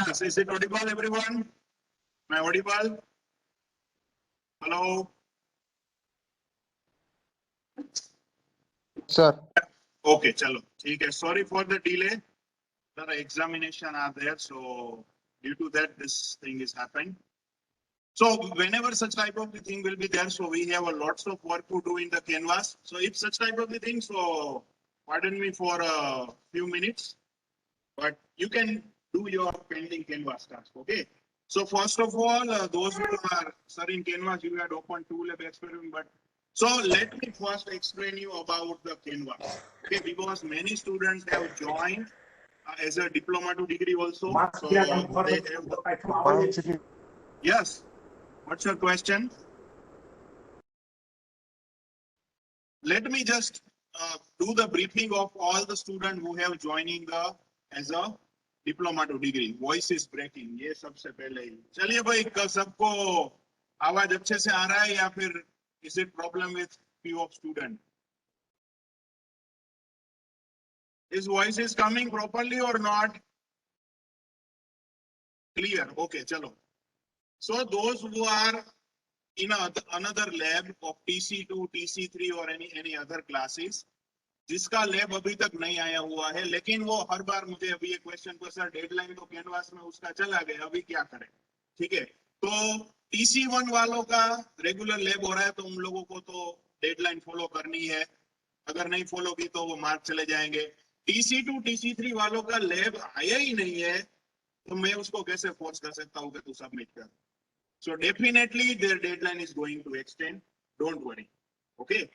Yes, is it audible, everyone? Am I audible? Hello? Sir. Okay, chalo. ठीक है. Sorry for the delay. The examination are there, so due to that, this thing is happening. So whenever such type of the thing will be there, so we have a lots of work to do in the canvas. So if such type of the thing, so pardon me for a few minutes, but you can do your pending canvas task. Okay. So first of all, those who are, sir, in canvas, you had opened 2 lab experiment, but so let me first explain you about the canvas. Okay, because many students have joined as a diploma to degree also. So they have the, yes. What's your question? Let me just do the briefing of all the students who have joining the as a diploma to degree. Voice is breaking. ये सबसे पहले ही. चलिए भाई सबको आवाज अच्छे से आ रहा है या फिर is it problem with few of student? His voice is coming properly or not? Clear. Okay, चलो. So those who are in another lab of TC2, TC3 or any other classes, जिसका लैब अभी तक नहीं आया हुआ है, लेकिन वो हर बार मुझे अभी ये क्वेश्चन पर सर डेडलाइन तो कैनवास में उसका चला गया, अभी क्या करें? ठीक है, तो TC1 वालों का रेगुलर लैब हो रहा है, तो उन लोगों को तो डेडलाइन फॉलो करनी है, अगर नहीं फॉलो की तो वो मार्क चले जाएंगे. TC2, TC3 वालों का लैब आया ही नहीं है, तो मैं उसको कैसे फोर्स कर सकता हूँ कि तू सबमिट कर? So definitely their deadline is going to extend. Don't worry. Okay.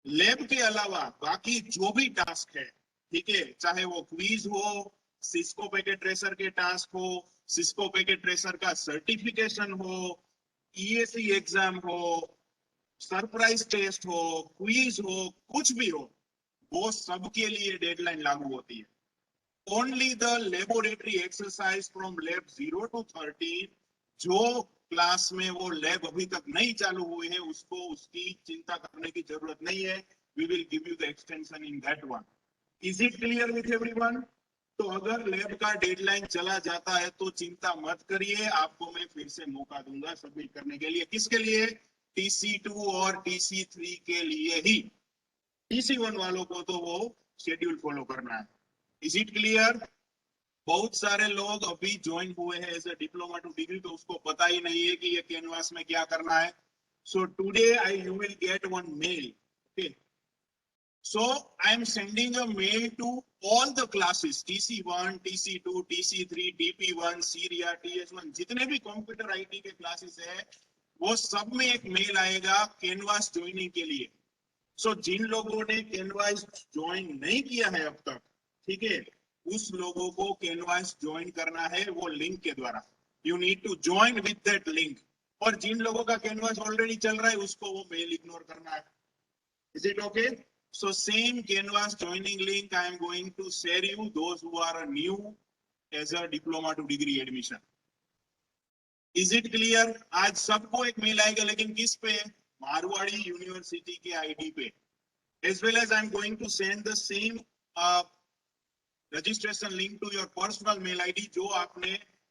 Lab के अलावा बाकी जो भी टास्क है, ठीक है, चाहे वो क्विज हो, सिस्को पैकेट ट्रेसर के टास्क हो, सिस्को पैकेट ट्रेसर का सर्टिफिकेशन हो, EAC एग्जाम हो, सरप्राइज टेस्ट हो, क्विज हो, कुछ भी हो, वो सबके लिए डेडलाइन लागू होती है. Only the laboratory exercise from lab 0 to 13, जो क्लास में वो लैब अभी तक नहीं चालू हुई है, उसको उसकी चिंता करने की जरूरत नहीं है. We will give you the extension in that one. Is it clear with everyone? तो अगर लैब का डेडलाइन चला जाता है तो चिंता मत करिए, आपको मैं फिर से मौका दूंगा सबमिट करने के लिए. किसके लिए? TC2 और TC3 के लिए ही. TC1 वालों को तो वो शेड्यूल फॉलो करना है. Is it clear? बहुत सारे लोग अभी ज्वाइन हुए हैं as a diploma to degree, तो उसको पता ही नहीं है कि ये कैनवास में क्या करना है. So today you will get one mail. Okay, so I am sending a mail to all the classes, TC1, TC2, TC3, TP1, सीरिया, TS1, जितने भी कंप्यूटर आईटी के क्लासेस है, वो सब में एक मेल आएगा कैनवास ज्वाइनिंग के लिए. सो जिन लोगों ने कैनवास ज्वाइन नहीं किया है अब तक, ठीक है, उस लोगों को कैनवास ज्वाइन करना है वो लिंक के द्वारा. You need to join with that link. और जिन लोगों का कैनवास ऑलरेडी चल रहा है, उसको वो मेल इग्नोर करना है. Is it okay? So same canvas joining link I am going to share you those who are new as a diploma to degree admission. Is it clear? आज सबको एक मेल आएगा, लेकिन किस पे? मारवाड़ी यूनिवर्सिटी के आईडी पे. As well as I am going to send the same registration link to your personal mail ID, जो आपने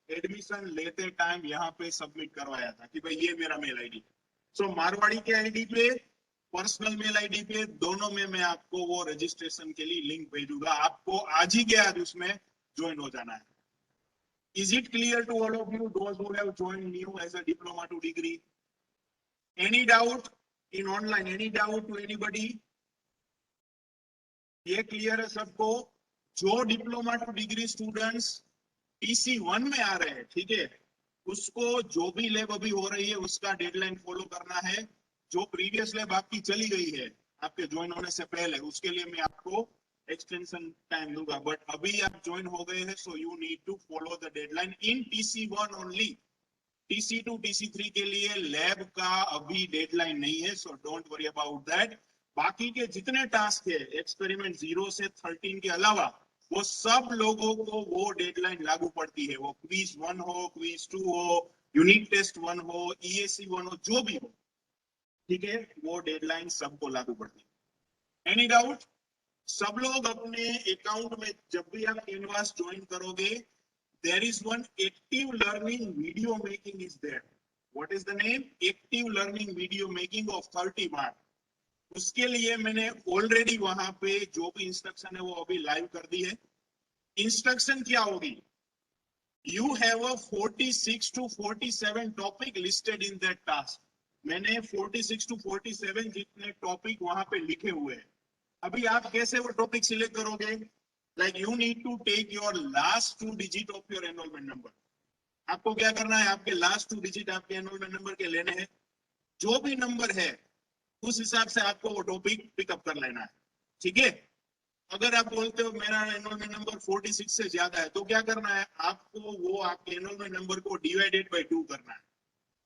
एडमिशन लेते टाइम यहाँ पे सबमिट करवाया था कि भाई ये मेरा मेल आईडी. सो मारवाड़ी के आईडी पे, पर्सनल मेल आईडी पे, दोनों में मैं आपको वो रजिस्ट्रेशन के लिए लिंक भेजूंगा. आपको आज ही के आज उसमें ज्वाइन हो जाना है. Is it clear to all of you those who have joined new as a diploma to degree? Any doubt in online? Any doubt to anybody? ये क्लियर है सबको? जो diploma to degree students TC1 में आ रहे हैं, ठीक है, उसको जो भी लैब अभी हो रही है उसका डेडलाइन फॉलो करना है. जो प्रीवियस लैब आपकी चली गई है आपके ज्वाइन होने से पहले, उसके लिए मैं आपको एक्सटेंशन टाइम दूंगा. बट अभी आप ज्वाइन हो गए हैं, so you need to follow the deadline in TC1 only. TC2, TC3 के लिए लैब का अभी डेडलाइन नहीं है, so don't worry about that. बाकी के जितने टास्क है एक्सपेरिमेंट 0 से 13 के अलावा, वो सब लोगों को वो डेडलाइन लागू पड़ती है. वो क्विज 1 हो, क्विज 2 हो, यूनिट टेस्ट 1 हो, EAC 1 हो, जो भी हो, ठीक है, वो डेडलाइन सबको लागू पड़ती है. Any doubt? सब लोग अपने अकाउंट में जब भी आप कैनवास ज्वाइन करोगे, there is one active learning video making is there. What is the name? Active learning video making of 30 mark. उसके लिए मैंने ऑलरेडी वहां पे जो भी इंस्ट्रक्शन है वो अभी लाइव कर दी है. इंस्ट्रक्शन क्या होगी? You have a 46 to 47 topic listed in that task. मैंने 46 to 47 जितने टॉपिक वहां पे लिखे हुए हैं. अभी आप कैसे वो टॉपिक सिलेक्ट करोगे? Like you need to take your last 2 digit of your enrollment number. आपको क्या करना है? आपके लास्ट 2 डिजिट आपके एनरोलमेंट नंबर के लेने हैं. जो भी नंबर है उस हिसाब से आपको वो टॉपिक पिकअप कर लेना है. ठीक है? अगर आप बोलते हो मेरा एनरोलमेंट नंबर 46 से ज्यादा है तो क्या करना है? आपको वो आपके एनरोलमेंट नंबर को डिवाइडेड बाय 2 करना है.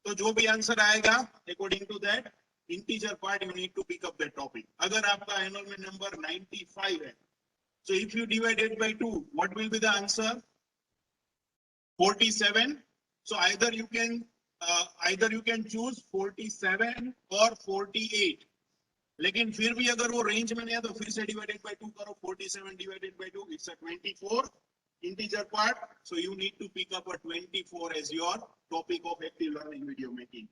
तो जो भी आंसर आएगा according to that integer part you need to pick up that topic. अगर आपका एनरोलमेंट नंबर 95 है, so if you divide it by 2, what will be the answer? 47. So either you can choose 47 or 48. लेकिन फिर भी अगर वो range में नहीं है तो फिर से डिवाइडेड बाय 2 करो. 47 divided by 2 it's a 24 integer part. So you need to pick up a 24 as your topic of active learning video making.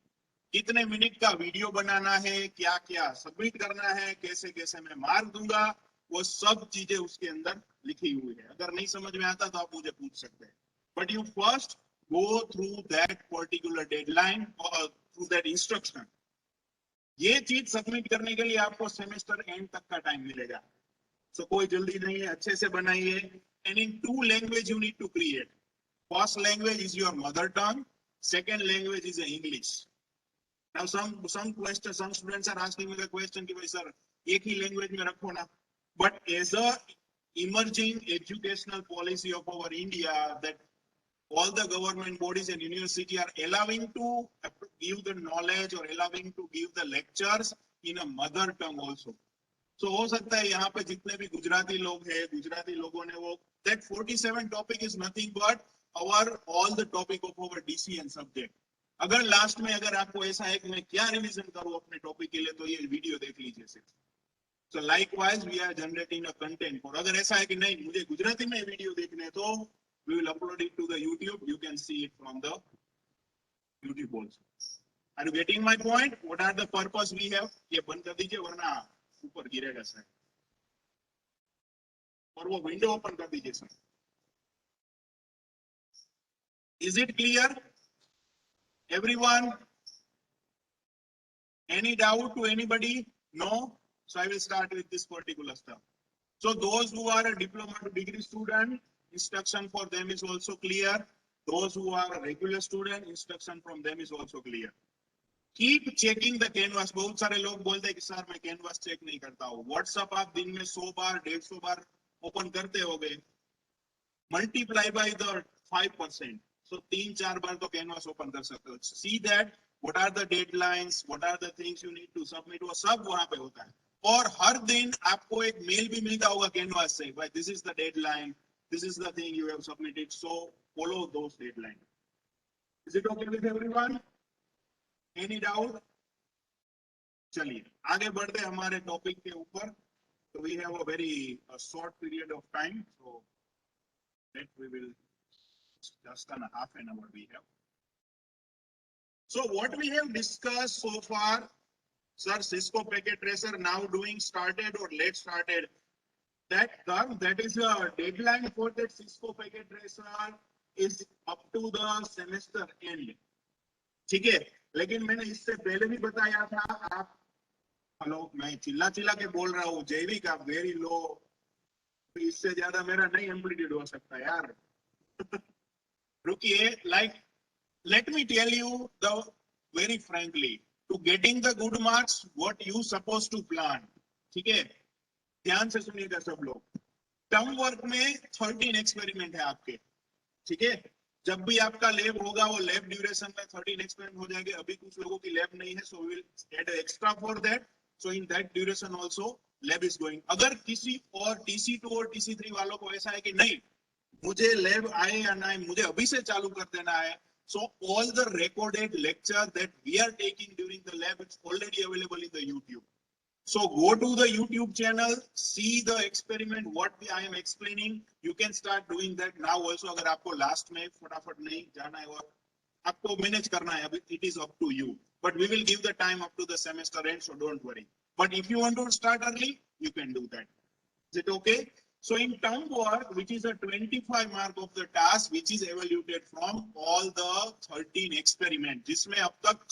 कितने मिनट का वीडियो बनाना है, क्या क्या सबमिट करना है, कैसे कैसे मैं मार्क दूंगा, वो सब चीजें उसके अंदर लिखी हुई है. अगर नहीं समझ में आता तो आप मुझे पूछ सकते हैं. But you first go through that particular deadline और थ्रू दैट इंस्ट्रक्शन. ये चीज सबमिट करने के लिए आपको सेमेस्टर एंड तक का टाइम मिलेगा. सो कोई जल्दी नहीं है, अच्छे से बनाइए. And in 2 language you need to create. First language is your mother tongue, second language is English. Now some students are asking me the question कि भाई सर एक ही लैंग्वेज में रखो ना. But as a emerging educational policy of our India, that all the government bodies and university are allowing to give the knowledge or allowing to give the lectures in a mother tongue also. So हो सकता है यहाँ पे जितने भी गुजराती लोग हैं, गुजराती लोगों ने वो that 47 topic is nothing but all the topic of our DC and subject. अगर लास्ट में अगर आपको ऐसा है कि मैं क्या रिवीजन करूं अपने टॉपिक के लिए तो ये वीडियो देख लीजिए. So likewise we are generating a content for. अगर ऐसा है कि नहीं मुझे गुजराती में वीडियो देखने तो we will upload it to the YouTube. You can see it from the YouTube also. Are you getting my point? What are the purpose we have? ये बंद कर दीजिए वरना ऊपर गिरेगा सर. और वो विंडो ओपन कर दीजिए sir. Is it clear? Everyone? Any doubt to anybody? No? So I will start with this particular stuff. So those who are a diploma to degree student, instruction for them is also clear. Those who are a regular student, instruction from them is also clear. Keep checking the canvas. बहुत सारे लोग बोलते हैं कि sir मैं canvas check नहीं करता हूँ. WhatsApp आप दिन में 100 बार 150 बार open करते होगे. Multiply by the 5%. So 3-4 बार तो canvas open कर सकते हो. See that what are the deadlines, what are the things you need to submit, वो सब वहाँ पे होता है. और हर दिन आपको एक मेल भी मिलता होगा कैनवास से, भाई this is the deadline, this is the thing you have submitted, so follow those deadlines. Is it okay with everyone? Any doubt? चलिए आगे बढ़ते हैं हमारे टॉपिक के ऊपर. So we have a very short period of time, so that we will just on a half an hour we have. So what we have discussed so far, sir, Cisco packet tracer now doing started or late started. That is a deadline for that Cisco packet tracer is up to the semester end. ठीक है, लेकिन मैंने इससे पहले भी बताया था. आप हेलो, मैं चिल्ला चिल्ला के बोल रहा हूँ. जैविक आप वेरी लो, इससे ज्यादा मेरा नहीं एम्पलीट्यूड हो सकता यार. रुकिए, like let me tell you the very frankly, to getting the good marks, what you supposed to plan. ठीक है, ध्यान से सुनिएगा सब लोग. टर्म वर्क में 13 एक्सपेरिमेंट है आपके. ठीक है, जब भी आपका लैब होगा वो लैब ड्यूरेशन में 13 एक्सपेरिमेंट हो जाएंगे. अभी कुछ लोगों की लैब नहीं है, so we will add extra for that. So in that duration also lab is going. अगर किसी और TC2 और TC3 वालों को ऐसा है कि नहीं मुझे लैब आए या ना, मुझे अभी से चालू कर देना है, so all the recorded lecture that we are taking during the lab, it's already available in the YouTube. So go to the YouTube channel, see the experiment, what I am explaining. You can start doing that now also. अगर आपको last में फटाफट नहीं जाना है और आपको manage करना है, it is up to you. But we will give the time up to the semester end, so don't worry. But if you want to start early, you can do that. Is it okay? So in term work, which is a 25 mark of the task, which is evaluated from all the 13 experiment, जिसमें अब तक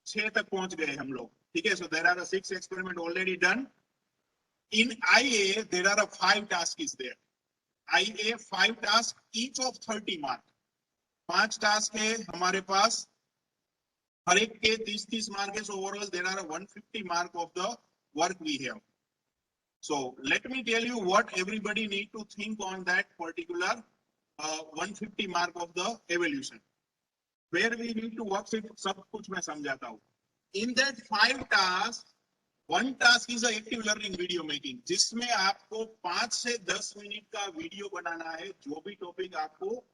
6 तक पहुंच गए हम लोग. ठीक है, so there are 6 experiment already done. In IA there are 5 tasks is there. IA 5 tasks, each of 30 mark. 5 task है हमारे पास, हर एक के 30 मार्क है. So overall there are 150 mark of the work we have. So let me tell you what everybody need to think on that particular 150 mark of the evaluation. Where we need to work it, सब कुछ मैं समझाता हूँ. In that 5 tasks, one task is a active learning video making, जिसमें आपको 5 से 10 minute का video बनाना है. जो भी टॉपिक आपको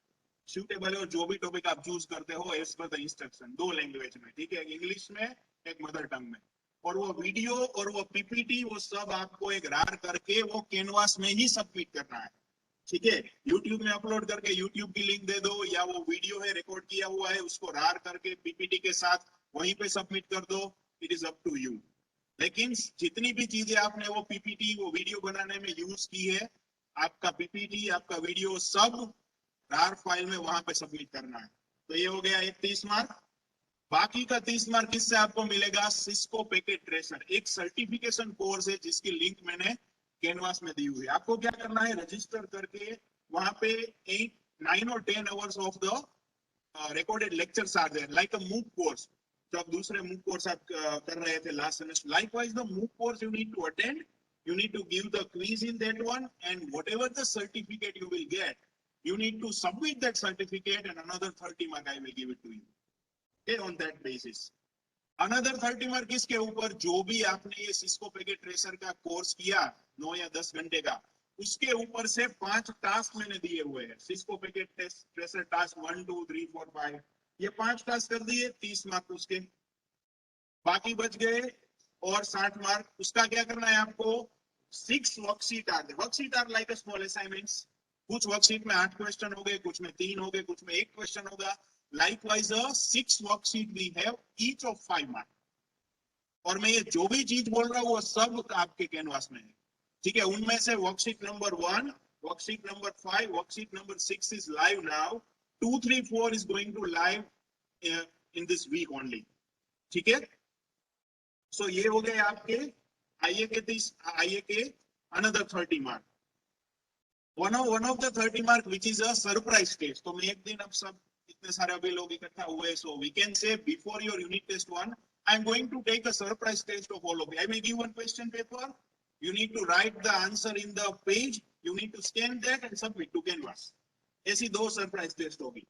suitable है और जो भी टॉपिक आप चूज करते हो as per the instruction, 2 language में. ठीक है, इंग्लिश में, एक मदर टंग में. और वो वीडियो और वो पीपीटी वो सब आपको एक रार करके वो कैनवास में ही सबमिट करना है. ठीक है, यूट्यूब में अपलोड करके यूट्यूब की लिंक दे दो, या वो वीडियो है रिकॉर्ड किया हुआ है उसको रार करके पीपीटी के साथ वहीं पे सबमिट कर दो. It is up to you. लेकिन जितनी भी चीजें आपने वो पीपीटी वो वीडियो बनाने में यूज की है, आपका पीपीटी आपका वीडियो सब रार फाइल में वहां पे सबमिट करना है. तो ये हो गया एक 30 मार्क. बाकी का 30 मार्क किससे आपको मिलेगा? सिस्को पैकेट ट्रेसर, एक सर्टिफिकेशन कोर्स है जिसकी लिंक मैंने कैनवास में दी हुई है. आपको क्या करना है, रजिस्टर करके वहां पे 9 और 10 hours of the recorded lectures are there, like a MOOC course. जो आप दूसरे MOOC course आप कर रहे थे last semester, likewise the MOOC course you need to attend, you need to give the quiz in that one, and whatever the certificate you will get, you need to submit that certificate, and another 30 mark I will give it to you. Okay, on that basis. Another 30 mark किसके ऊपर? जो भी आपने ये Cisco Packet Tracer का course किया 9 या 10 घंटे का, उसके ऊपर से 5 टास्क मैंने दिए हुए हैं. सिस्को पैकेट ट्रेसर टास्क 1 2 3 4 5, ये 5 टास्क कर दिए, 30 मार्क उसके. बाकी बच गए और 60 मार्क. उसका क्या करना है आपको? 6 worksheet are. Worksheet are like a small assignments. कुछ वर्कशीट में 8 क्वेश्चन हो गए, कुछ में 3 हो गए, कुछ में 1 क्वेश्चन होगा. Likewise, 6 worksheet we have, each of 5 mark. और मैं ये जो भी चीज बोल रहा हूँ वो सब आपके कैनवास में है. ठीक है, उनमें से worksheet number 1, worksheet number 5, worksheet number 6 is live now. 2, 3, 4 is going to live in this week only. ठीक है, so ये हो गए आपके आईए के another 30 mark. One of the 30 mark which is a surprise test. तो मैं एक दिन अब सब इतने सारे अभी लोग इकट्ठा हुए, so we can say before your unit test 1, I am going to take a surprise test of all of you. I may give one question paper. You need to write the answer in the page. You need to scan that and submit to Canvas. ऐसी 2 surprise test होगी.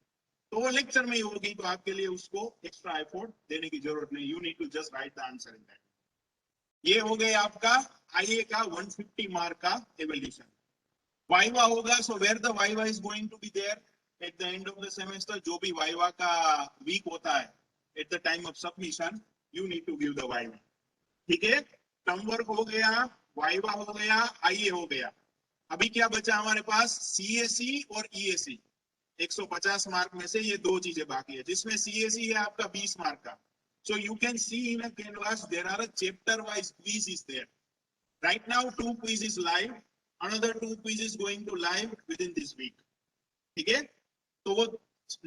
तो वो lecture में ही होगी, तो आपके लिए उसको एक्स्ट्रा एफर्ट देने की जरूरत नहीं. You need to just write the answer in that. ये हो गया आपका आईए का 150 मार्क का एवल्यूशन. वाइवा होगा, so where the viva is going to be there at the end of the semester. जो भी वाइवा का वीक होता है at the time of submission, you need to give the viva. ठीक है, term work हो गया, वाइवा हो गया, आईए हो गया. अभी क्या बचा हमारे पास? सीएसी और ईएसी. 150 मार्क में से ये 2 चीजें बाकी है, जिसमें सीएसी है आपका 20 मार्क का. So you can see in a Canvas there are a chapter wise quiz is there. Right now 2 quiz is live. Another 2 quiz is going to live within this week. ठीक है, तो वो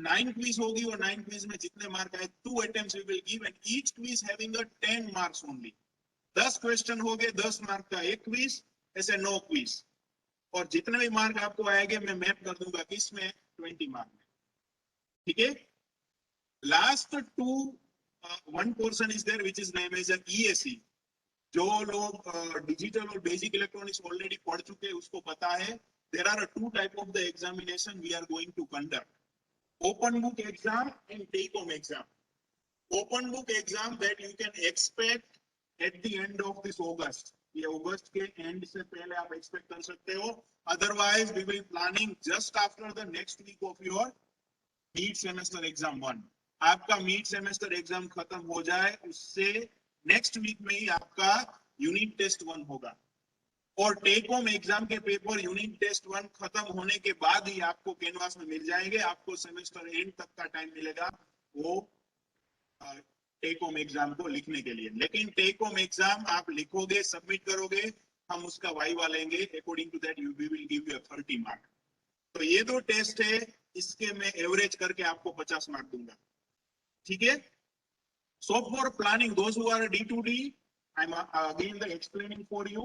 9 quiz होगी, और 9 quiz में जितने mark आए 2 attempts we will give, and each quiz having a 10 marks only. 10 question हो गए, 10 मार्क का एक क्विज, ऐसे 9 क्विज. और जितने भी मार्क आपको आएंगे मैं मैप कर दूंगा किसमें, 20 मार्क में. ठीक है, last 2 one portion is there which is named as a EAC. जो लोग डिजिटल और बेसिक इलेक्ट्रॉनिक्स ऑलरेडी पढ़ चुके हैं उसको पता है. there are 2 type of the examination we are going to conduct: open book exam and take home exam. Open book exam that you can expect at the end of this August. ये अगस्त के and से पहले आप expect कर सकते हो. Otherwise we will planning just after the next week of your mid semester exam 1. आपका mid semester exam खत्म हो जाए उससे नेक्स्ट वीक में ही आपका यूनिट टेस्ट 1 होगा, और टेक होम एग्जाम के पेपर यूनिट टेस्ट 1 खत्म होने के बाद ही आपको कैनवास में मिल जाएंगे। आपको सेमेस्टर एंड तक का टाइम मिलेगा वो टेक होम एग्जाम को लिखने के लिए। लेकिन टेक होम एग्जाम आप लिखोगे, सबमिट करोगे, हम उसका वाइवा लेंगे, according to that we will give you 30 mark. तो ये दो टेस्ट है, इसके मैं एवरेज करके आपको 50 मार्क दूंगा, ठीक है। So for planning those who are D2D, I am again explaining for you,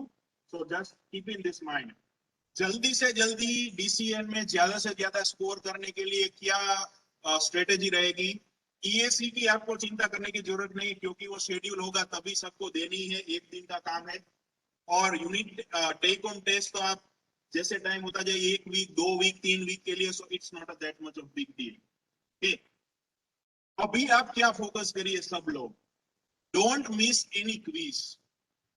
so just keep in this mind. जल्दी से जल्दी DCN में ज्यादा से ज्यादा स्कोर करने के लिए क्या स्ट्रेटेजी रहेगी? EAC की आपको चिंता करने की जरूरत नहीं, क्योंकि वो शेड्यूल होगा तभी सबको देनी है, एक दिन का काम है। और यूनिट टेक होम टेस्ट तो आप जैसे टाइम होता जाए, 1 वीक 2 वीक 3 वीक के लिए, so it's not that much of big deal. अभी आप क्या फोकस करिए सब लोग, डोंट मिस एनी क्विज।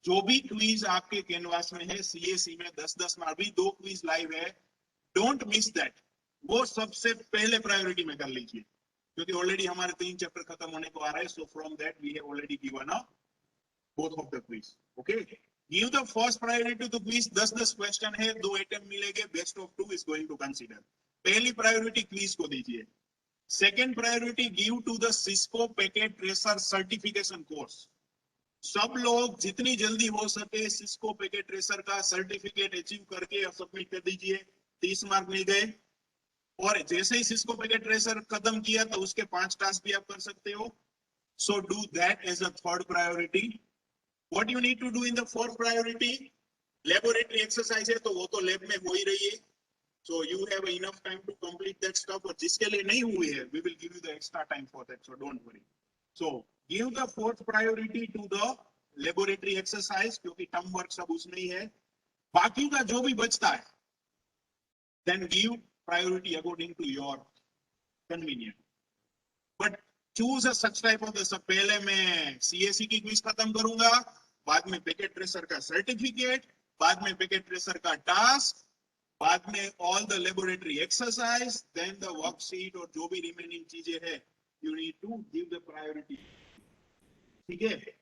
जो भी क्विज आपके कैनवास में है CAC में 10-10 मार्क, भी 2 क्विज लाइव है, डोंट मिस दैट। वो सबसे पहले प्रायोरिटी में कर लीजिए, क्योंकि ऑलरेडी हमारे 3 चैप्टर खत्म होने को आ रहा है। So from that we have already given a both of the quiz, okay? Give the first priority to quiz, 10-10 question है, 2 अटेम्प्ट मिलेंगे, best of 2 is going to consider। पहली प्रायोरिटी क्विज को दीजिए। Second priority give to the Cisco Packet Tracer certification course. सब लोग जितनी जल्दी हो सके सिस्को पैकेट ट्रेसर का सर्टिफिकेट अचीव करके सबमिट कर दीजिए, 30 मार्क मिल गए। और जैसे ही सिस्को पैकेट ट्रेसर खत्म किया तो उसके 5 टास्क भी आप कर सकते हो। So do that as a third priority. What you need to do in the fourth priority, laboratory exercise है तो वो तो लैब में हो ही रही है, so you have enough time to complete that stuff। और जिसके लिए नहीं हुई है, we will give you the extra time for that, so don't worry। So give the fourth priority to the laboratory exercise, क्योंकि term work सब उसमें ही है। बाकी का जो भी बचता है, then give priority according to your convenience, but choose a such type of the। पहले मैं CAC की क्विज खत्म करूंगा, बाद में पैकेट ट्रेसर का सर्टिफिकेट, बाद में पैकेट ट्रेसर का टास्क, बाद में all the laboratory exercise, then the worksheet, और जो भी रिमेनिंग चीजें है you need to give the priority, ठीक है।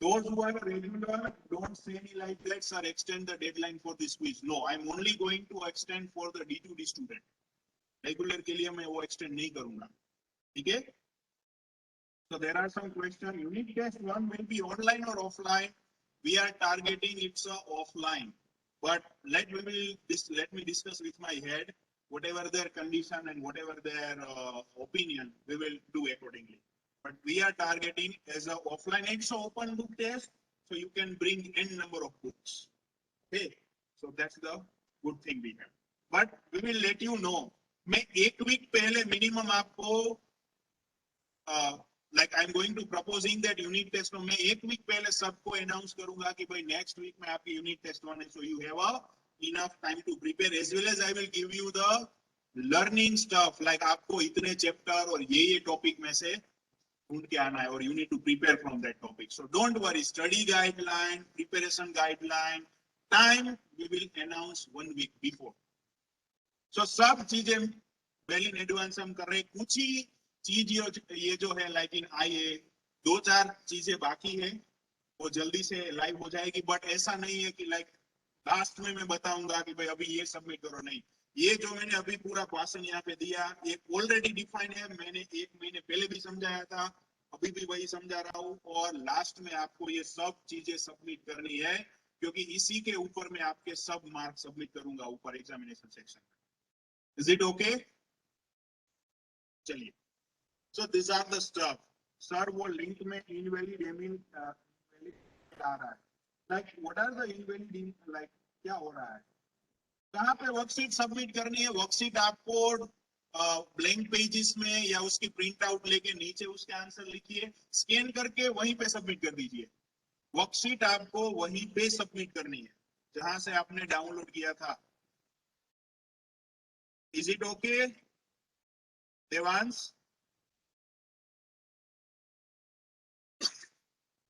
Those who are regular, don't say any like that, sir, extend the deadline for this quiz. No, I'm only going to extend for the D2D student. Regular के लिए मैं वो extend नहीं करूंगा, ठीक है। So there are some questions. Unit test 1 will be online or offline. We are targeting it's offline, but let me discuss with my head whatever their condition and whatever their opinion, we will do accordingly. But we are targeting as a offline. It's an open book test, so you can bring n number of books. Okay, so that's the good thing we have. But we will let you know. मैं 1 week पहले minimum आपको like I'm going to proposing that unit test में 1 week पहले सबको announce करूंगा कि भाई next week में आपकी unit test 1 है, so you have a enough time to prepare, as well as I will give you the learning stuff, like आपको इतने chapter और ये topic में से ढूंढ के आना है, और you need to prepare from that topic. So don't worry, study guideline, preparation guideline, time we will announce 1 week before. So सब चीजें well in advance हम कर रहे हैं। कुछ ही चीज ये जो है लाइक इन IA 2-4 चीजें बाकी है, वो जल्दी से लाइव हो जाएगी। बट ऐसा नहीं है कि लाइक लास्ट में मैं बताऊंगा कि भाई अभी ये सबमिट करो, नहीं। ये जो मैंने अभी पूरा क्वेश्चन यहाँ पे दिया, ये ऑलरेडी डिफाइन है, मैंने 1 महीने पहले भी समझाया था, अभी भी वही समझा रहा हूँ। और लास्ट में आपको ये सब चीजें सबमिट करनी है, क्योंकि इसी के ऊपर मैं आपके सब मार्क सबमिट करूंगा ऊपर एग्जामिनेशन सेक्शन में। Is it okay? चलिए, so these are the stuff. Sir वो लिंक में invalid आ रहा है, like what are the invalid, like क्या हो रहा है, कहाँ पे वर्कशीट सबमिट करनी है? वर्कशीट आपको ब्लैंक पेजेस में या उसकी प्रिंट आउट लेके नीचे उसके आंसर लिखिए, स्कैन करके वहीं पे सबमिट कर दीजिए। वर्कशीट आपको वहीं पे सबमिट करनी है जहां से आपने डाउनलोड किया था। Is it okay Devansh?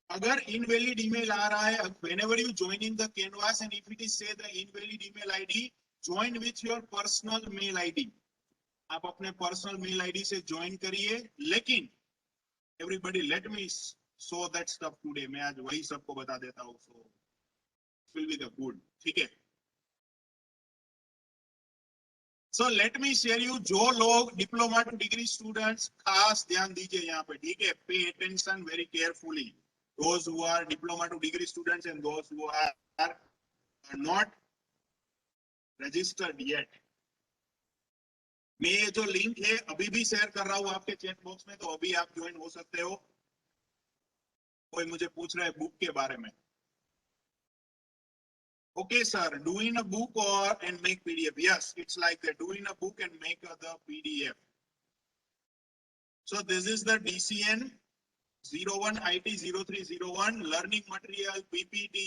अगर इनवैलिड ईमेल आ रहा है, whenever you join in the Canvas and if it is say the invalid email ID, join with your personal mail ID. आप अपने पर्सनल मेल आईडी से ज्वाइन करिए। लेकिन everybody let me so that stuff today, मैं आज वही सबको बता देता हूँ, so will be the good, ठीक है। So let me share you, जो लोग डिप्लोमा टू डिग्री स्टूडेंट्स, खास ध्यान दीजिए यहाँ पे, ठीक है, pay attention very carefully, those who are diploma to degree students and those who are not registered yet. मैं ये जो लिंक है अभी भी शेयर कर रहा हूँ आपके चैट बॉक्स में, तो अभी आप ज्वाइन हो सकते हो। कोई मुझे पूछ रहा है बुक के बारे में। Okay, sir. Do in a book or and make PDF. Yes, it's like that. Do in a book and make the PDF. So this is the DCN 01 IT 0301 learning material, PPT,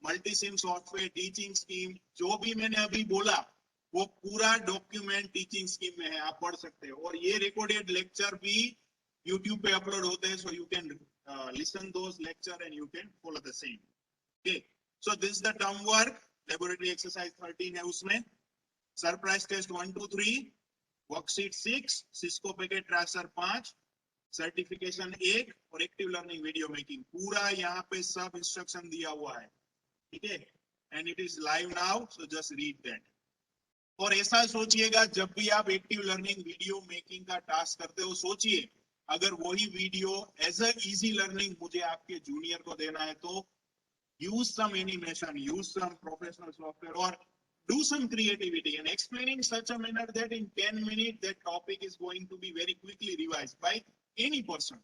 multi-sim software, teaching scheme. जो भी मैंने अभी बोला वो पूरा document teaching scheme में है, आप पढ़ सकते हो। और ये रिकॉर्डेड लेक्चर भी यूट्यूब पे अपलोड होते हैं, so you can listen those lecture and you can follow the same. Okay, so this is the term work, laboratory exercise 13 है उसमें, surprise test 1 2 3, worksheet 6, Cisco Packet Tracer 5, certification 1 और active learning video making, पूरा यहाँ पे सब instruction दिया हुआ है, ठीक है। And it is live now, so just read that. और ऐसा सोचिएगा, जब भी आप एक्टिव लर्निंग वीडियो मेकिंग का टास्क करते हो, सोचिए अगर वही video as a easy learning मुझे आपके जूनियर को देना है, तो use some animation, use some professional software, or do some creativity and explaining such a manner that in 10 minutes that topic is going to be very quickly revised by any person.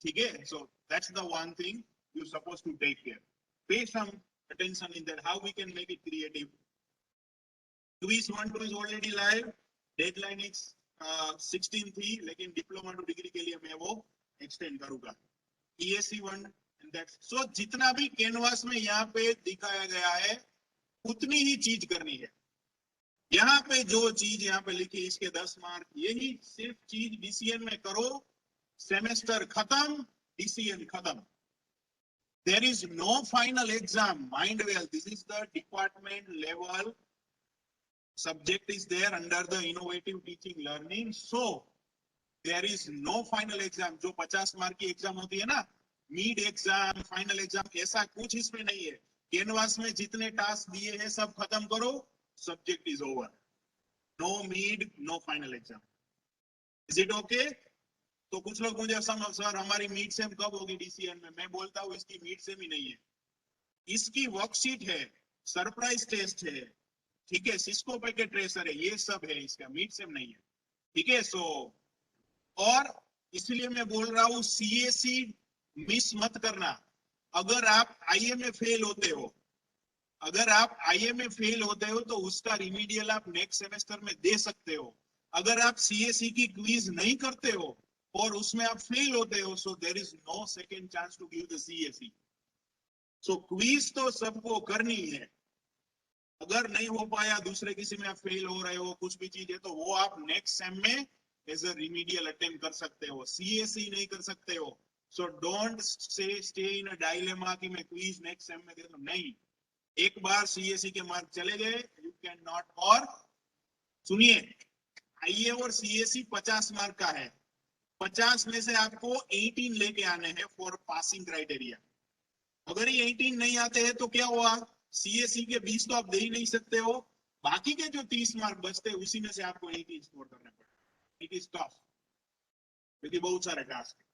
Okay, so that's the one thing you're supposed to take care. Pay some attention in that, how we can make it creative. Quiz 1-2 is already live. Deadline is 16 थी, लेकिन diploma to degree के लिए मैं वो extend करूंगा। ESC 1 and that's so जितना भी canvas में यहाँ पे दिखाया गया है उतनी ही चीज करनी है। यहाँ पे जो चीज यहाँ पे लिखी इसके 10 मार्क, यही सिर्फ चीज DCN में करो, सेमेस्टर खत्म, DCN खत्म। There is no final exam, mind well, this is the department level subject is there under the innovative teaching learning, so there is no final exam। जो 50 मार्क की exam होती है ना, mid exam, final exam, ऐसा कुछ इसमें नहीं है। कैनवास में जितने टास्क दिए हैं सब खत्म करो, subject is over, no mid no final exam. Is it okay? तो कुछ लोग मुझे सर हमारी मिड सेम कब होगी DCN में, मैं बोलता हूँ इसकी मिड सेम ही नहीं है, इसकी वर्कशीट है, सरप्राइज टेस्ट है, ठीक है, सिस्को पैकेट ट्रेसर है, ये सब है, इसका मिड सेम नहीं है, ठीक है। सो और इसलिए मैं बोल रहा हूँ CAC मिस मत करना। अगर आप IMA फेल होते हो, अगर आप IMA फेल होते हो तो उसका रिमीडियल आप नेक्स्ट सेमेस्टर में दे सकते हो। अगर आप CAC की क्विज नहीं करते हो और उसमें आप फेल होते हो, so there is no second chance to give the CAC। सो क्विज तो सबको करनी है, अगर नहीं हो पाया, दूसरे किसी में आप फेल हो रहे हो, कुछ भी चीज है, तो वो आप नेक्स्ट सेम में एज अ रिमीडियल अटेम्प्ट कर सकते हो, CAC नहीं कर सकते हो। So don't stay in a dilemma कि मैं क्विज नेक्स्ट सेम में दे दूं, नहीं। एक बार CAC के मार्क चले गए, यू कैन नॉट। और सुनिए, IA और CAC 50 मार्क का है, 50 में से आपको 18 लेके आने हैं फॉर पासिंग क्राइटेरिया। अगर ये 18 नहीं आते हैं तो क्या हुआ, CAC के 20 तो आप दे ही नहीं सकते हो, बाकी के जो 30 मार्क बचते हैं उसी में से आपको 18 स्कोर करने पड़े। इट इज टफ क्योंकि बहुत सारे टास्क है।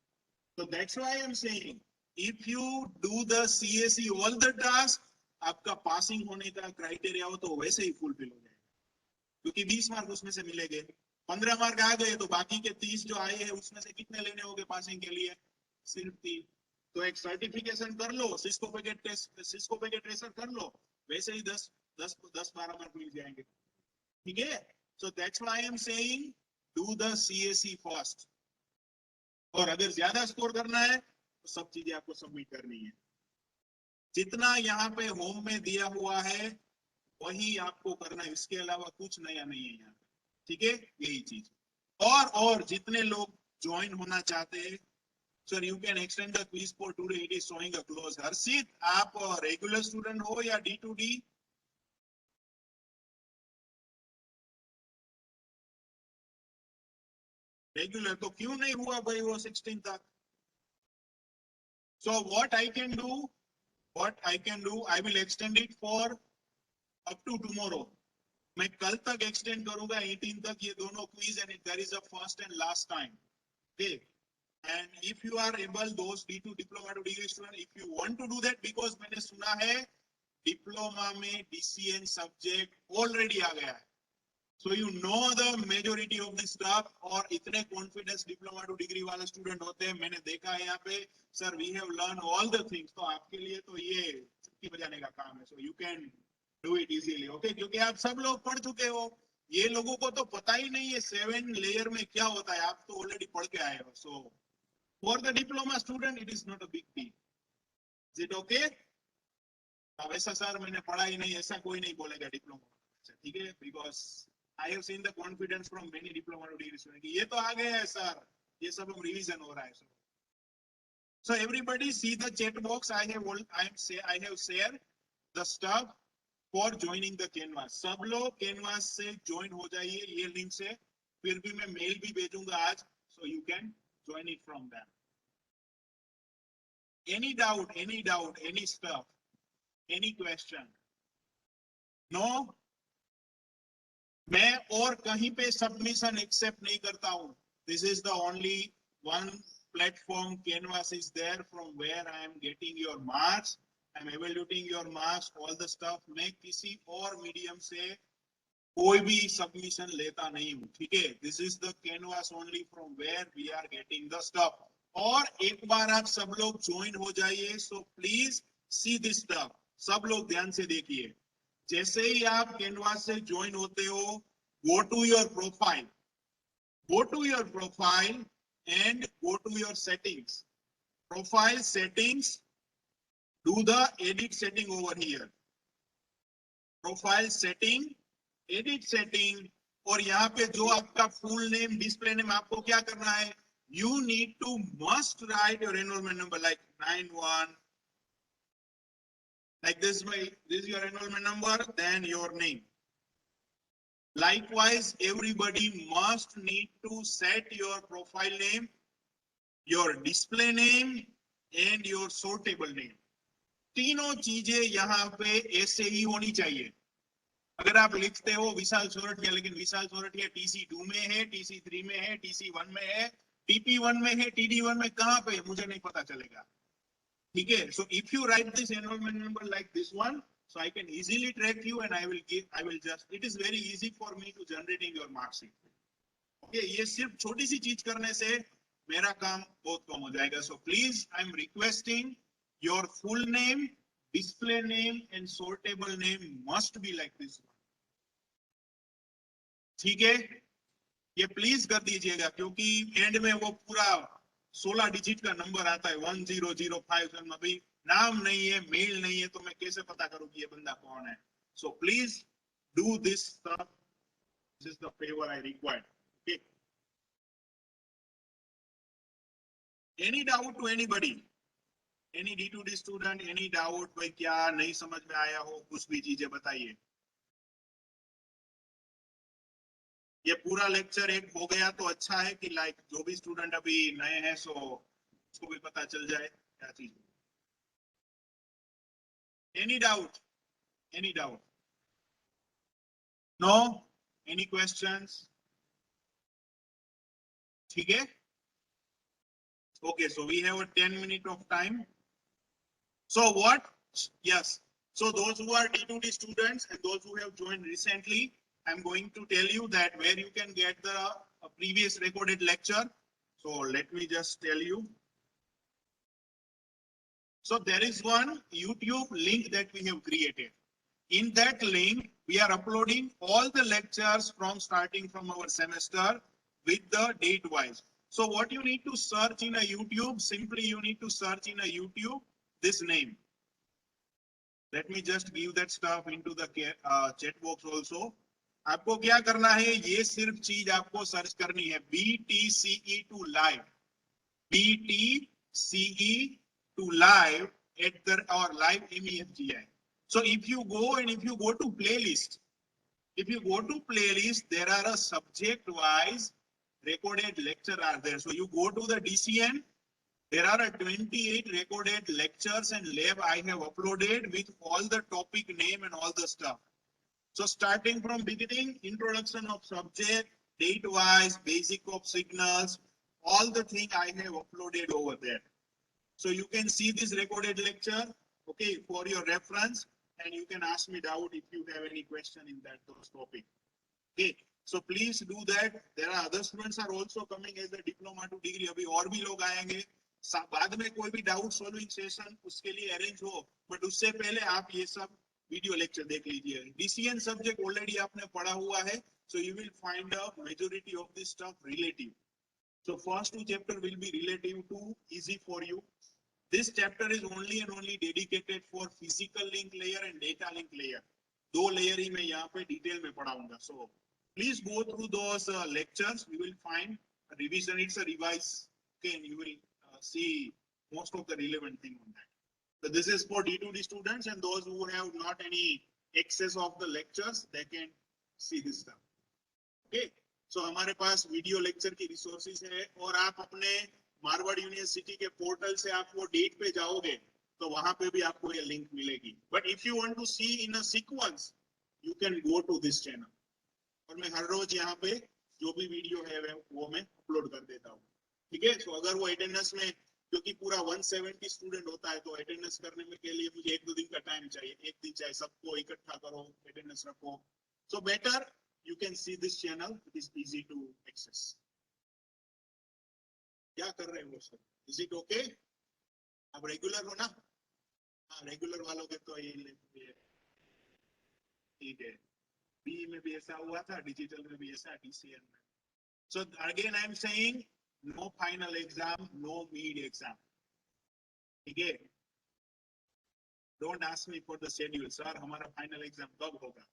So that's why I'm saying, if you do the CAC all the task, आपका पासिंग होने का क्राइटेरिया हो तो वैसे ही फुलफिल हो जाएगा, क्योंकि 20 मार्क उसमें से मिलेंगे, 15 मार्क आ गए तो बाकी के 30 जो आए हैं उसमें से कितने लेने होंगे पासिंग के लिए, सिर्फ 3। तो एक सर्टिफिकेशन कर लो, सिस्को पैकेट ट्रेसर कर लो, वैसे ही 10-12 मार्क मिल जाएंगे, ठीक है। So that's why I am saying do the CAC first, और अगर ज्यादा स्कोर करना है तो सब चीजें आपको सबमिट करनी है। जितना यहाँ पे होम में दिया हुआ है वही आपको करना है, इसके अलावा कुछ नया नहीं है यहाँ, ठीक है, यही चीज। और जितने लोग ज्वाइन होना चाहते हैं, sir you can extend the quiz for today, it is showing a close. Harshit, आप रेगुलर स्टूडेंट हो या D2D? रेगुलर, तो क्यों नहीं हुआ भाई वो 16 तक? So what I can do, I will extend it for up to tomorrow. मैं कल तक extend करूंगा 18 तक ये दोनों quiz, and there is a first and last time. Okay. And if you are able, those D2 diploma to degree student, if you want to do that, because मैंने सुना है डिप्लोमा में DCN सब्जेक्ट ऑलरेडी आ गया है. So you know the majority of this stuff, और इतने confidence diploma to degree वाले student होते हैं, मैंने देखा है यहाँ पे. Sir we have learn all the things, तो आपके लिए तो ये चुटकी बजाने का काम है. सो you can do it easily. Okay, क्योंकि आप सब लोग पढ़ चुके हो. ये लोगों को तो पता ही नहीं है 7 लेयर में क्या होता है, आप तो ऑलरेडी पढ़ के आए हो. So for the diploma student it is not a big deal. Is it okay? अब ऐसा सर मैंने पढ़ा ही नहीं, ऐसा कोई नहीं बोलेगा डिप्लोमा. ठीक है, because I have seen the confidence from many diploma to degree students. ये तो आ गया है सर, ये सब हम रिवीजन हो रहा है. So everybody see the chat box. I have shared the stuff for joining the Canvas. सब लोग Canvas से join हो जाइए ये लिंक से. फिर भी मैं मेल भी भेजूंगा आज, so you can join it from there. Any doubt, any stuff, any question? No? मैं और कहीं पे सबमिशन एक्सेप्ट नहीं करता हूं. This is the only one platform, Canvas is there from where I am getting your marks, I am evaluating your marks, all the stuff. मैं किसी और मीडियम से कोई भी सबमिशन लेता नहीं हूं. ठीक है, this is the Canvas only from where we are getting the stuff. और एक बार आप सब लोग ज्वाइन हो जाइए. So please see this stuff. सब लोग ध्यान से देखिए. जैसे ही आप Canvas से ज्वाइन होते हो, go to your profile and go to your settings. Profile settings, do the edit setting over here. Profile setting, edit setting, और यहाँ पे जो आपका full name, display name, आपको क्या करना है? You need to must write your enrollment number like 91. Like this is your enrollment number, then your name. Likewise, everybody must need to set your profile name, your display name, and your sortable name. तीनों चीजें यहाँ पे ऐसे ही होनी चाहिए. अगर आप लिखते हो विशाल सोरठिया, लेकिन विशाल सोरठिया TC2 में है, TC3 में है, TC1 में है, TP1 में है, TD1 में कहाँ पे मुझे नहीं पता चलेगा. ठीक है, so if you write this enrollment number like this one, so I can easily track you, and I will just, it is very easy for me to generating your mark sheet. Okay, ये सिर्फ छोटी सी चीज करने से मेरा काम बहुत कम हो जाएगा. So please, I am requesting your full name, display name, and sortable name must be like this one. ठीक है, ये प्लीज कर दीजिएगा, क्योंकि एंड में वो पूरा 16 डिजिट का नंबर आता है 1005. अभी नाम नहीं है, मेल नहीं है, तो मैं कैसे पता करूं कि ये बंदा कौन है. So please do this stuff. This is the favour I required. Okay, any doubt to anybody, any D2D student, any doubt? भाई क्या नहीं समझ में आया हो, कुछ भी चीजें बताइए. ये पूरा लेक्चर एक हो गया तो अच्छा है कि लाइक जो भी स्टूडेंट अभी नए हैं, सो उसको भी पता चल जाए क्या चीज. Any doubt, any doubt? No? Any questions? ठीक है, okay, so we have a 10 minute of time. So what? Yes, so those who are D2D students and those who have joined recently, I'm going to tell you that where you can get the previous recorded lecture. So let me just tell you. So there is one YouTube link that we have created. In that link, we are uploading all the lectures from starting from our semester with the date wise. So what you need to search in a YouTube, simply you need to search in a YouTube this name. Let me just give that stuff into the chat box also. आपको क्या करना है, ये सिर्फ चीज आपको search करनी है, BTCE2 live, BTCE2 live at the or live MEFGI. So if you go to playlist, there are a subject wise recorded lecture are there. So you go to the DCN There are 28 recorded lectures and lab I have uploaded with all the topic name and all the stuff. So starting from beginning, introduction of subject, date wise, basic of signals, all the thing I have uploaded over there. So you can see this recorded lecture, okay, for your reference, and you can ask me doubt if you have any question in that those topic. Okay, so please do that. There are other students are also coming as a diploma to degree. अभी और भी लोग आएंगे. बाद में कोई भी doubt solving session उसके लिए अरेंज हो, बट उससे पहले आप ये सब वीडियो लेक्चर देख लीजिए. डीसीएन सब्जेक्ट ऑलरेडी आपने पढ़ा हुआ है, so you will find a majority of this stuff relative. So first two chapter will be relative to easy for you. This chapter is only and only dedicated for physical link layer and data link layer. दो layer ही मैं यहाँ पे detail में पढ़ाऊंगा. So please go through those lectures. You will find a revision. It's a revise. Okay, and you will see most of the relevant thing on that. So this is for D2D students and those who have not any access of the lectures, they can see this stuff. Okay. So हमारे पास video lecture की resources है और आप अपने Marwar university के portal से आप वो डेट पे जाओगे तो वहां पे भी आपको ये लिंक मिलेगी. But if you want to see in a sequence you can go to this channel. और मैं हर रोज यहाँ पे जो भी वीडियो है वो मैं अपलोड कर देता हूँ. ठीक है. तो अगर वो अटेंडेंस में, क्योंकि पूरा 170 स्टूडेंट होता है, तो अटेंडेंस करने में के लिए मुझे 1-2 दिन का टाइम चाहिए. एक दिन चाहिए, सबको इकट्ठा करो, अटेंडेंस रखो. So better you can see this channel. It is easy to access. क्या कर रहे हो सर? Is it okay? आप रेगुलर हो ना? हाँ, रेगुलर वालों के तो ये ठीक है. बी में भी ऐसा हुआ था, डिजिटल में भी ऐसा, डीसीएन में. So again I am saying no final exam, no mid exam. ठीक है. Don't ask me for the schedule. Sir हमारा फाइनल एग्जाम कब होगा?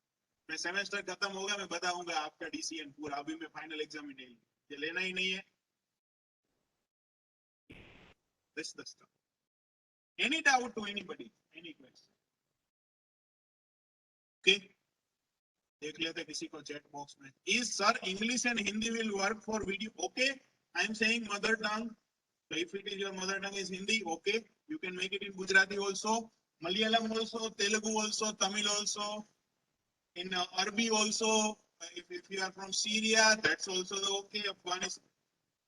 मैं सेमेस्टर खत्म होगा मैं बताऊंगा आपका डीसीएन पूरा. अभी मैं फाइनल एग्जाम ही नहीं, ये लेना ही नहीं है. This the stuff. Any doubt to anybody? Any question? Okay. देख लेते किसी को चैट बॉक्स में. Is sir English and Hindi will work for video? Okay. I am saying mother tongue. So if it is your mother tongue is Hindi, okay. You can make it in Gujarati also, Malayalam also, Telugu also, Tamil also. In Arabic also, if you are from Syria, that's also okay. Afghanistan,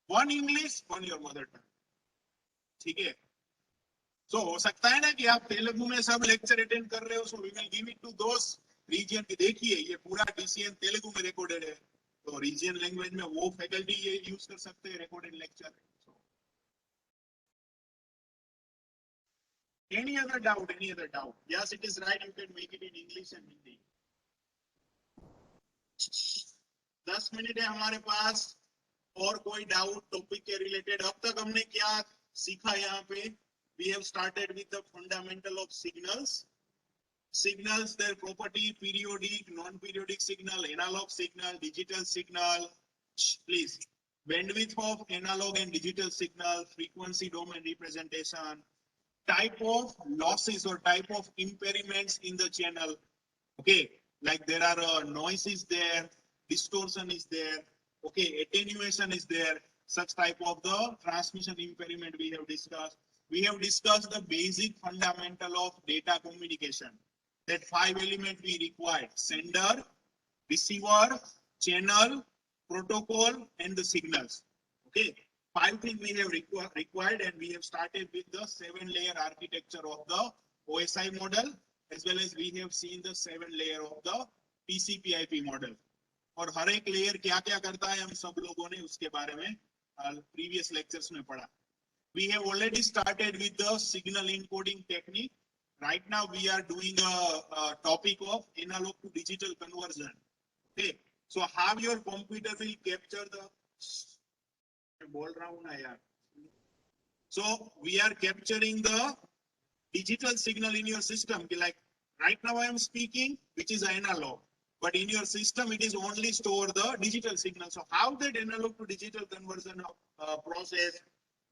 one English, one your mother tongue. ठीक है. So हो सकता है ना कि आप तेलुगु में सब लेक्चर अटेंड कर रहे हो, so we will give it to those region की. देखिए ये पूरा डीसीएन तेलुगु में रिकॉर्डेड है, तो रीजन लैंग्वेज में वो फैकल्टी ये यूज कर सकते हैं recorded lecture. Any other doubt? Any other doubt? Yes, it is right. You can make it in English and Hindi. 10 minute है हमारे पास. और कोई डाउट टॉपिक के रिलेटेड? अब तक हमने क्या सीखा यहाँ पे? We have started with the fundamental of signals. Signals, their property, periodic, non-periodic signal, analog signal, digital signal. Please. Bandwidth of analog and digital signal, frequency domain representation, type of losses or type of impairments in the channel. Okay, like there are noises there, distortion is there, okay, attenuation is there, such type of the transmission impairment we have discussed. We have discussed the basic fundamental of data communication. That 5 elements we required: sender, receiver, channel, protocol, and the signals. Okay, 5 things we have required, and we have started with the 7-layer architecture of the OSI model, as well as we have seen the 7-layer of the TCP/IP model. और हर एक layer क्या क्या करता है हम सब लोगों ने उसके बारे में previous lectures में पढ़ा. We have already started with the signal encoding technique. Right now we are doing a topic of analog to digital conversion. Okay, so how your computer will capture the, बोल रहा हूँ ना यार. So we are capturing the digital signal in your system. Like right now I am speaking, which is analog, but in your system it is only store the digital signal. So how that analog to digital conversion process?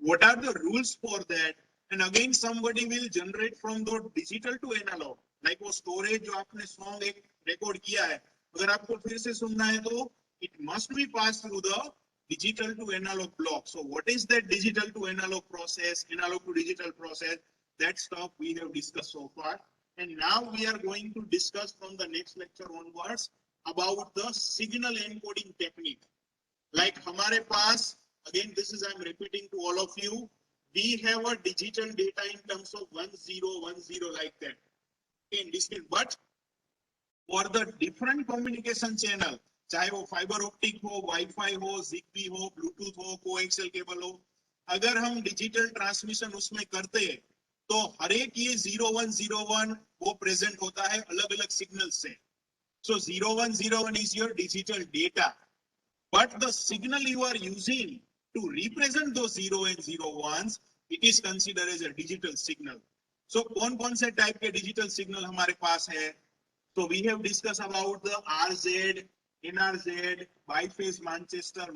What are the rules for that? And again somebody will generate from the digital to analog. Like वो storage जो आपने song एक record किया है, अगर आपको फिर से सुनना है तो it must be passed through the digital to analog block. So what is that digital to analog process, analog to digital process? That stuff we have discussed so far. And now we are going to discuss from the next lecture onwards about the signal encoding technique. Like हमारे पास, again this is I'm repeating to all of you, we have a digital data in terms of 1010 like that in distinct, but for the different communication channel, चाहे वो fibre optic हो, wifi हो, zigbee हो, Bluetooth हो, coaxial cable हो, अगर हम digital transmission उसमें करते हैं तो हर एक ये 0101 वो प्रेजेंट होता है अलग अलग सिग्नल से. So 0101 is your digital data, but the signal you are using to represent those 0 and 01s, it is considered as a digital signal. So कौन-कौन से टाइप के डिजिटल सिग्नल हमारे पास है? So we have discussed about the RZ, NRZ, biphase Manchester,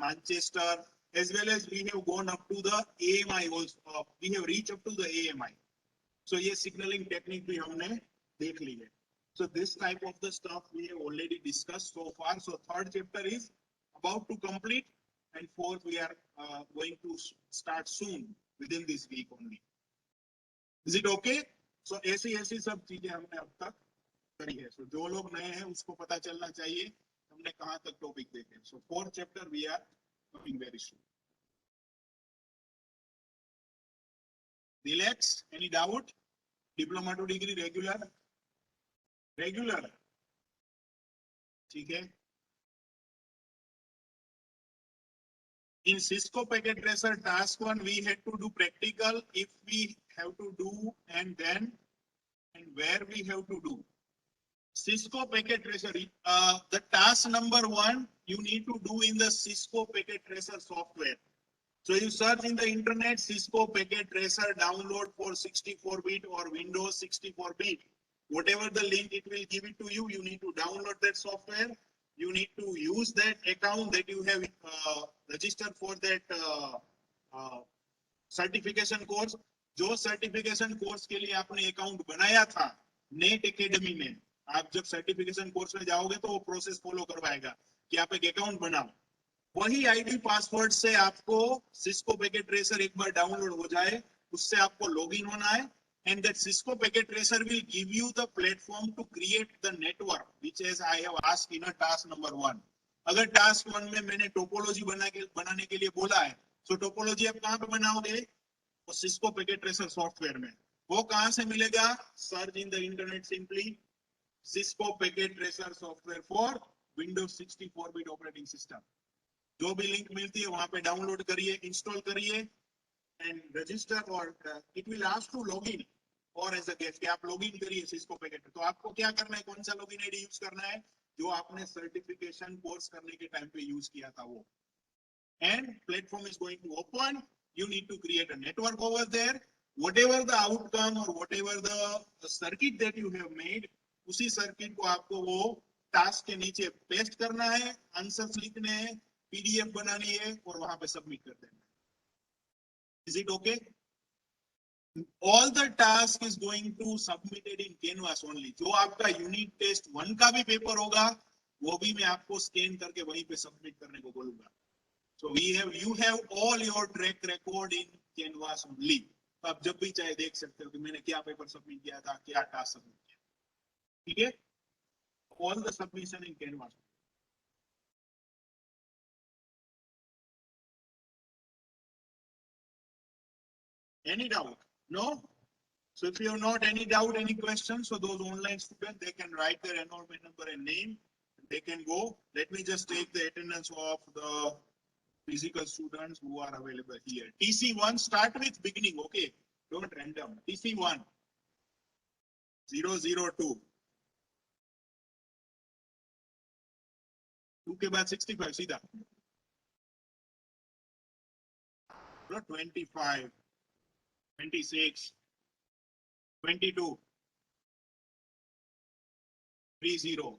as well as we have gone up to the AMI also. We have reached up to the AMI. So ये signaling technique भी हमने देख ली है. So this type of the stuff we have already discussed so far. So third chapter is about to complete, and fourth we are going to start soon within this week only. Is it okay? So ऐसी सब चीजें हमने अब तक करी है. So जो लोग नए हैं उसको पता चलना चाहिए हमने कहाँ तक टॉपिक देखे. So fourth chapter we are coming very soon. Relax. Any doubt? Diploma to degree regular. ठीक है. In Cisco packet tracer task 1 we had to do practical if we have to do, and then and where we have to do. Cisco packet tracer, the task number 1 you need to do in the Cisco packet tracer software. So you search in the internet Cisco packet tracer download for 64-bit or Windows 64-bit. Whatever the link it will give it to you, you need to download that software. You need to use that account that you have registered for that certification course. जो certification course के लिए आपने account बनाया था net academy में, आप जब certification course में जाओगे तो वो प्रोसेस फॉलो करवाएगा कि आप एक अकाउंट बनाओ. वही आईडी पासवर्ड से आपको सिस्को पैकेट ट्रेसर एक बार डाउनलोड हो जाए, उससे आपको लॉगिन होना है. And that Cisco packet tracer will give you the platform to create the network, which is I have asked in a task number 1. अगर task 1 में मैंने टोपोलॉजी बनाने के लिए बोला है, तो टोपोलॉजी आप कहाँ पे बनाओगे? वो Cisco packet tracer सॉफ्टवेयर में. वो कहाँ से मिलेगा? Search in the internet simply Cisco packet tracer software for Windows 64-bit operating system. जो भी लिंक मिलती है वहां पे डाउनलोड करिए, इंस्टॉल करिए and register, or it will ask to login or as a guest कि आप लॉगिन करिए सिस्को पैकेट. तो आपको क्या करना है, कौन सा लॉगिन आईडी यूज करना है? जो आपने सर्टिफिकेशन कोर्स करने के टाइम पे यूज किया था वो. And platform is going to open. You need to create a network over there. Whatever the outcome or whatever the circuit that you have made, उसी सर्किट को आपको वो टास्क के नीचे पेस्ट करना है, आंसर्स लिखने हैं, पीडीएफ बनानी है और वहां पे सबमिट कर देना है. Is it okay? All the task is going to submitted in Canvas only. जो आपका यूनिट टेस्ट 1 का भी पेपर होगा वो भी मैं आपको स्कैन करके वहीं पे सबमिट करने को बोलूंगा. So you have all your track record in Canvas only. तो आप जब भी चाहे देख सकते हो कि मैंने क्या पेपर सबमिट किया था, क्या टास्क सबमिट किया. ठीक है? All the submission in Canvas. Any doubt? No? So if you have not any doubt, any questions, so those online students, they can write their enrollment number and name. They can go. Let me just take the attendance of the physical students who are available here. TC1, start with beginning, okay? Don't random. TC1, 002. 2 के बाद 65 सीधा. 25, 26, 22, 30,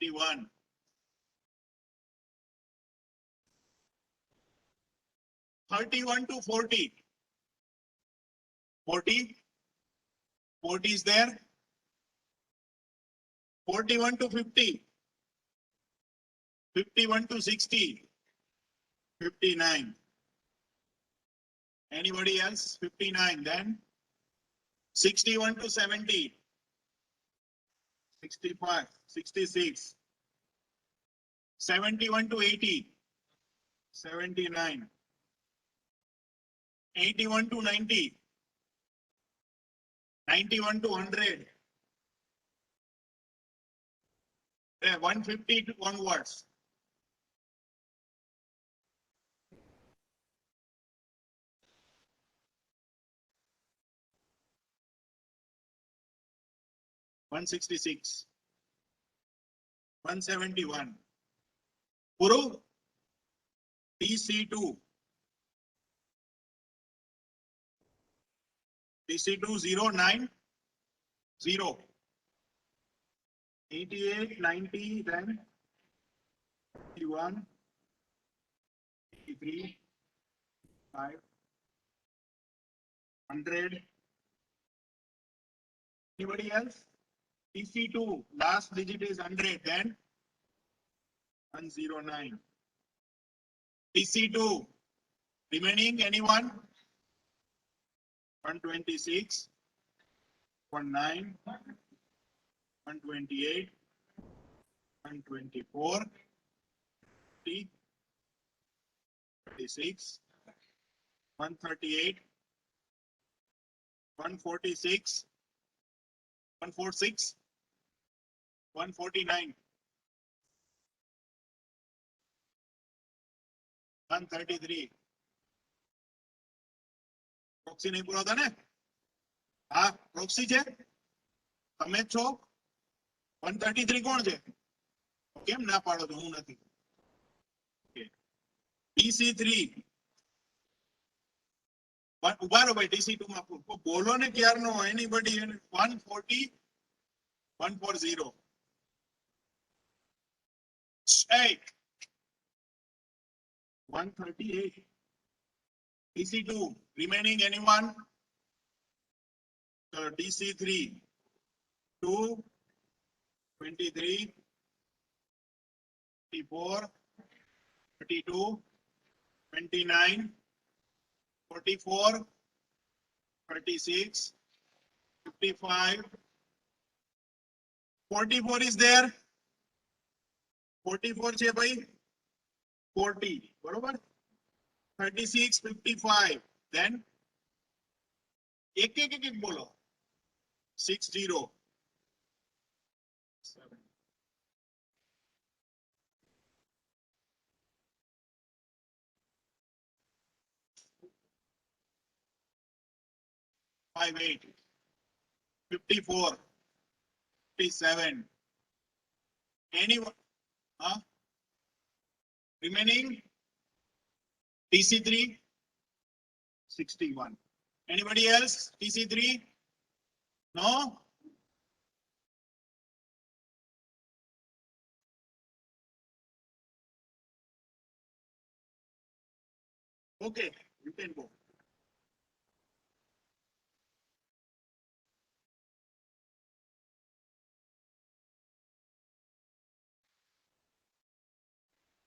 31, 31 to 40. 40 is there. 41 to 50. 51 to 60. 59. Anybody else? 59. Then 61 to 70. 65, 66. 71 to 80. 79. 81 to 90. 91 to 100. 150 to onwards. $166. 171. Puru. TC2. TC2 09 0. 88, 90, then 81, 83, 5, 100. Anybody else? TC2, last digit is 100, then 109. TC2, remaining anyone? 126, 19, 128, 124, 36, 138, 146, 146, 149, 133. Proxy નહીં પૂરો હતા ને? હા, proxy છે? તમે છો? 133 કોણ છે? કેમ ના પાડો છો? હું નથી. TC3. ઉભા રહો ભાઈ, TC2 માં બોલો ને ક્યારનો. Anybody 140, 140. 8. 138. TC2, remaining anyone? TC3, 2, 23, 34, 32, 29, 44, 36, 55, 44 is there? 44 છે ભાઈ? 40, બરોબર? 36, 55, then એક બોલો. 60, 7, 58, 54, 57. Anyone? Remaining? TC3, 61. Anybody else? TC3? No? Okay, you can go.